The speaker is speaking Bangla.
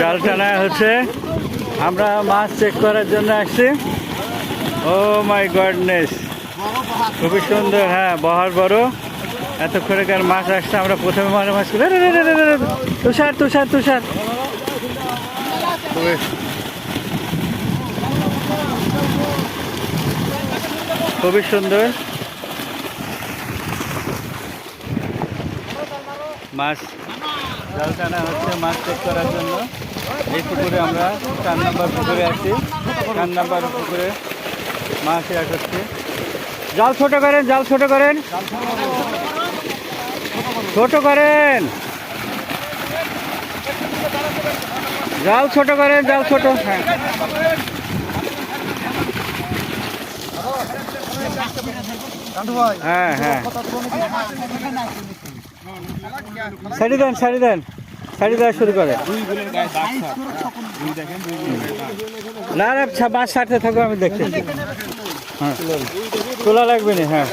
জাল টানা হচ্ছে, আমরা মাছ চেক করার জন্য আসছি। ও মাই গডনেস, খুবই সুন্দর। হ্যাঁ, বহার বড়, এতক্ষণেকার মাছ আসছে। আমরা প্রথমে মাছ করি, তুষার তুষার তুষার, খুবই সুন্দর মাছ। জাল টানা হচ্ছে মাছ চেক করার জন্য। এই পুকুরে আমরা 4 নম্বর পুকুরে আছি। 4 নম্বর পুকুরে মাছ ইয়া করছি। জাল ছোট করেন, জাল ছোট করেন, ছোট করেন, জাল ছোট করেন, জাল ছোট। হ্যাঁ হ্যাঁ হ্যাঁ, ছাড়ি দেন, ছাড়ি দেন, ছাড়ি দেওয়া শুরু করে। না না, মাছ ছাড়তে থাকবো, আমি দেখছি। হ্যাঁ, তোলা লাগবে না। হ্যাঁ,